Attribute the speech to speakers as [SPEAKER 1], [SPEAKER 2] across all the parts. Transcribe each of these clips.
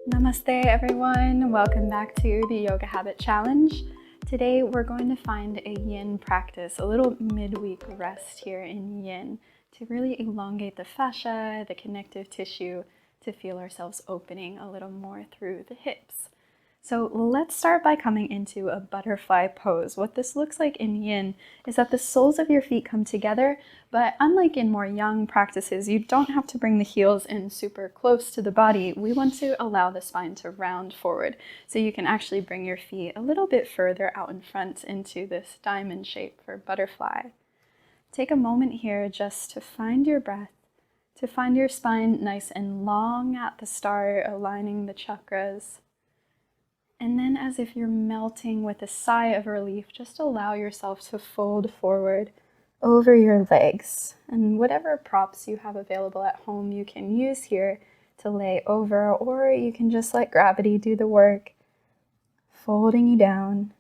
[SPEAKER 1] Namaste everyone, welcome back to the Yoga Habit Challenge. Today we're going to find a Yin practice, a little midweek rest here in Yin to really elongate the fascia, the connective tissue, to feel ourselves opening a little more through the hips. So let's start by coming into a butterfly pose. What this looks like in Yin is that the soles of your feet come together, but unlike in more yang practices, you don't have to bring the heels in super close to the body. We want to allow the spine to round forward, so you can actually bring your feet a little bit further out in front into this diamond shape for butterfly. Take a moment here just to find your breath, to find your spine nice and long at the start, aligning the chakras. And then as if you're melting with a sigh of relief, just allow yourself to fold forward over your legs. And whatever props you have available at home, you can use here to lay over, or you can just let gravity do the work, folding you down.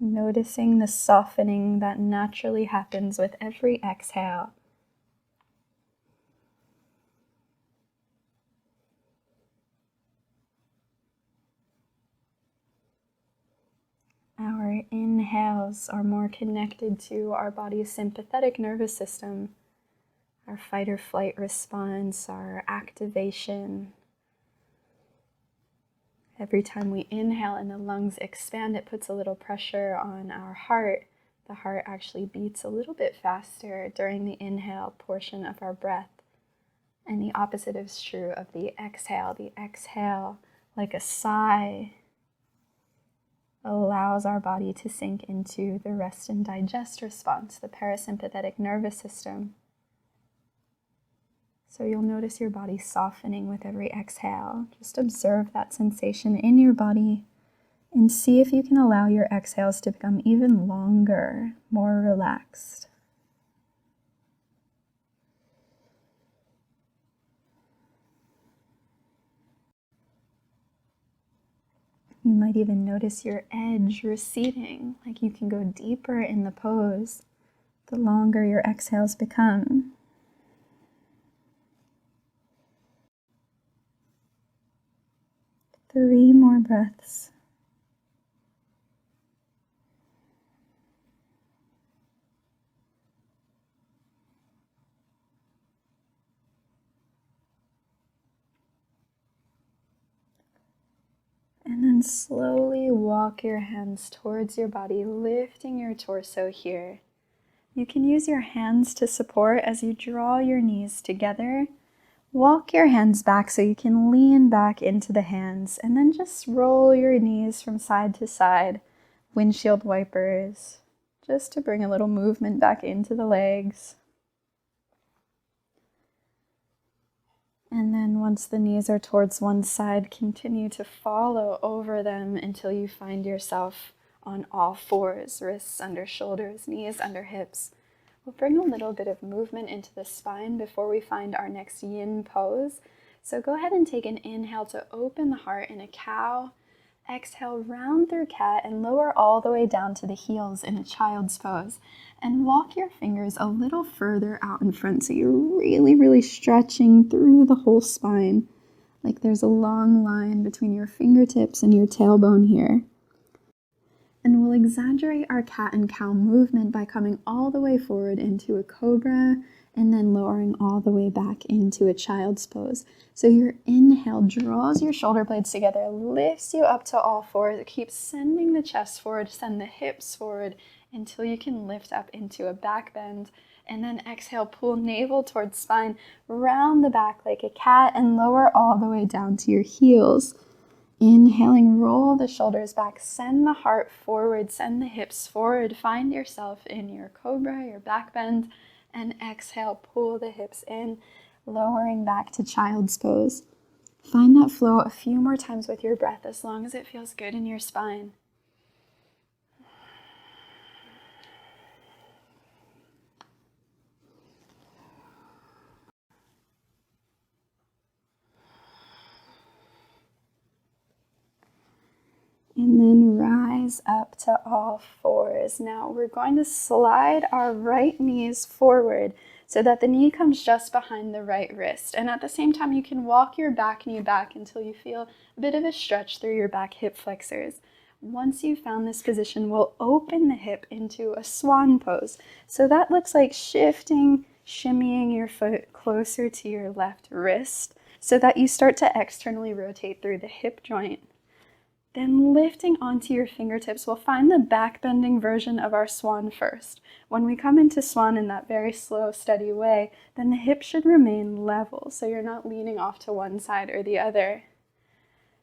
[SPEAKER 1] Noticing the softening that naturally happens with every exhale. Our inhales are more connected to our body's sympathetic nervous system, our fight or flight response, our activation. Every time we inhale and the lungs expand, it puts a little pressure on our heart. The heart actually beats a little bit faster during the inhale portion of our breath. And the opposite is true of the exhale. The exhale, like a sigh, allows our body to sink into the rest and digest response, the parasympathetic nervous system. So you'll notice your body softening with every exhale. Just observe that sensation in your body and see if you can allow your exhales to become even longer, more relaxed. You might even notice your edge receding, like you can go deeper in the pose the longer your exhales become. Three more breaths. And then slowly walk your hands towards your body, lifting your torso here. You can use your hands to support as you draw your knees together. Walk your hands back so you can lean back into the hands, and then just roll your knees from side to side, windshield wipers, just to bring a little movement back into the legs. And then once the knees are towards one side, continue to follow over them until you find yourself on all fours, wrists under shoulders, knees under hips. We'll bring a little bit of movement into the spine before we find our next Yin pose. So go ahead and take an inhale to open the heart in a cow. Exhale, round through cat and lower all the way down to the heels in a child's pose. And walk your fingers a little further out in front so you're really stretching through the whole spine. Like there's a long line between your fingertips and your tailbone here. And we'll exaggerate our cat and cow movement by coming all the way forward into a cobra and then lowering all the way back into a child's pose. So your inhale draws your shoulder blades together, lifts you up to all fours. It keeps sending the chest forward, send the hips forward until you can lift up into a back bend. And then exhale, pull navel towards spine, round the back like a cat and lower all the way down to your heels. Inhaling, roll the shoulders back, send the heart forward, send the hips forward. Find yourself in your cobra, your back bend, and exhale, pull the hips in, lowering back to child's pose. Find that flow a few more times with your breath as long as it feels good in your spine. And then rise up to all fours. Now we're going to slide our right knees forward so that the knee comes just behind the right wrist. And at the same time, you can walk your back knee back until you feel a bit of a stretch through your back hip flexors. Once you've found this position, we'll open the hip into a swan pose. So that looks like shifting, shimmying your foot closer to your left wrist so that you start to externally rotate through the hip joint. Then lifting onto your fingertips, we'll find the back bending version of our swan first. When we come into swan in that very slow, steady way, then the hip should remain level, so you're not leaning off to one side or the other.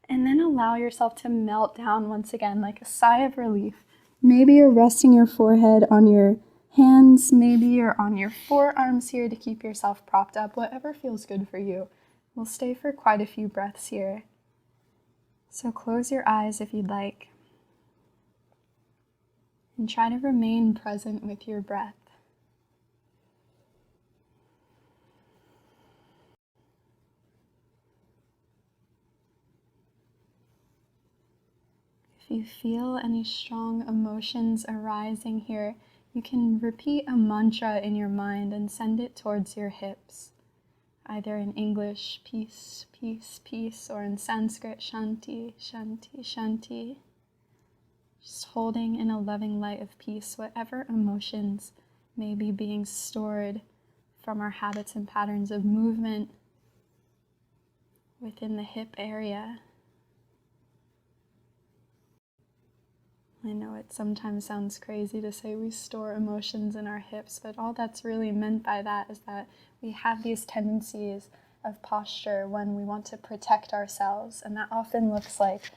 [SPEAKER 1] And then allow yourself to melt down once again, like a sigh of relief. Maybe you're resting your forehead on your hands, maybe you're on your forearms here to keep yourself propped up, whatever feels good for you. We'll stay for quite a few breaths here. So close your eyes if you'd like, and try to remain present with your breath. If you feel any strong emotions arising here, you can repeat a mantra in your mind and send it towards your hips, either in English, peace, peace, peace, or in Sanskrit, shanti, shanti, shanti. Just holding in a loving light of peace whatever emotions may be being stored from our habits and patterns of movement within the hip area. I know it sometimes sounds crazy to say we store emotions in our hips, but all that's really meant by that is that we have these tendencies of posture when we want to protect ourselves, and that often looks like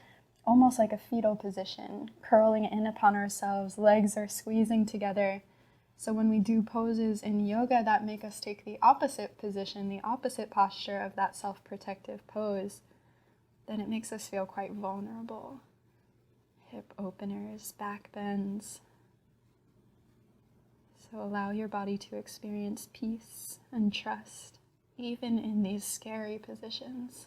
[SPEAKER 1] almost like a fetal position, curling in upon ourselves, legs are squeezing together. So when we do poses in yoga that make us take the opposite position, the opposite posture of that self-protective pose, then it makes us feel quite vulnerable. Hip openers, back bends. So allow your body to experience peace and trust, even in these scary positions.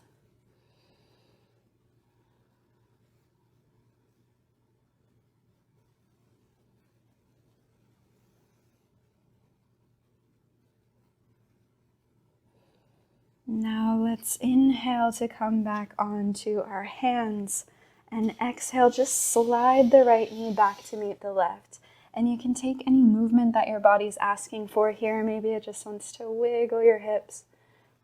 [SPEAKER 1] Now let's inhale to come back onto our hands, and exhale, just slide the right knee back to meet the left. And you can take any movement that your body's asking for here. Maybe it just wants to wiggle your hips.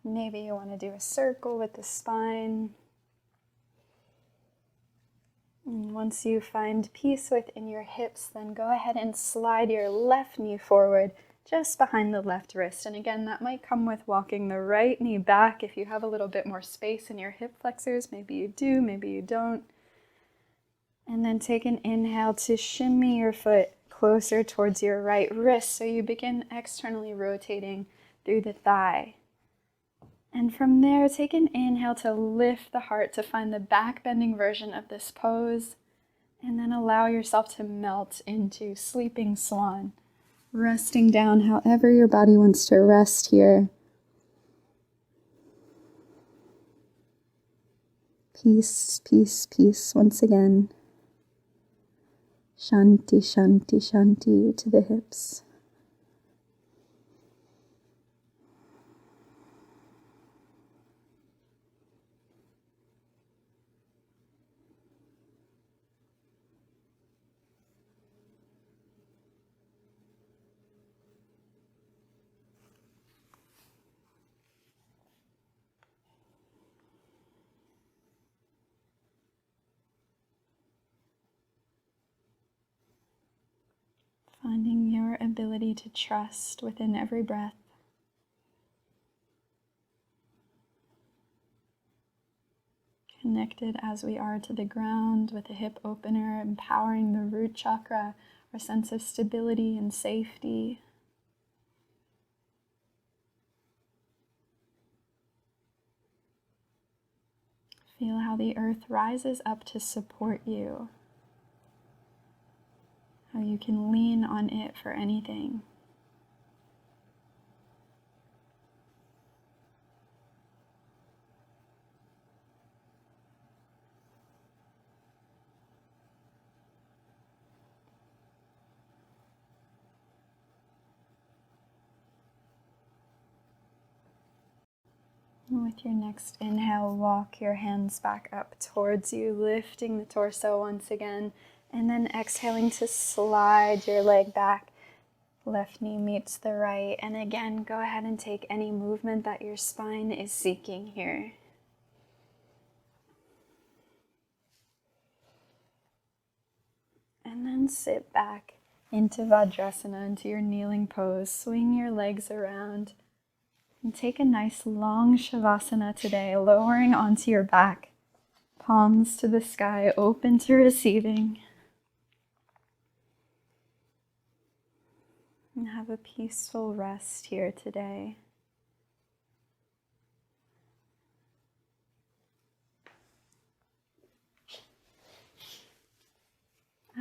[SPEAKER 1] Maybe you want to do a circle with the spine. And once you find peace within your hips, then go ahead and slide your left knee forward just behind the left wrist. And again, that might come with walking the right knee back if you have a little bit more space in your hip flexors. Maybe you do, maybe you don't. And then take an inhale to shimmy your foot closer towards your right wrist, so you begin externally rotating through the thigh. And from there, take an inhale to lift the heart to find the back bending version of this pose, and then allow yourself to melt into sleeping swan, resting down however your body wants to rest here. Peace, peace, peace once again. Shanti, shanti, shanti to the hips. Finding your ability to trust within every breath. Connected as we are to the ground with the hip opener, empowering the root chakra, our sense of stability and safety. Feel how the earth rises up to support you. How you can lean on it for anything. And with your next inhale, walk your hands back up towards you, lifting the torso once again, and then exhaling to slide your leg back. Left knee meets the right, and again, go ahead and take any movement that your spine is seeking here. And then sit back into Vajrasana, into your kneeling pose. Swing your legs around and take a nice long Shavasana today, lowering onto your back. Palms to the sky, open to receiving. And have a peaceful rest here today.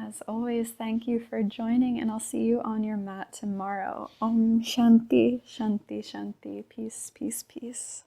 [SPEAKER 1] As always, thank you for joining, and I'll see you on your mat tomorrow. Om Shanti, Shanti, Shanti. Peace, peace, peace.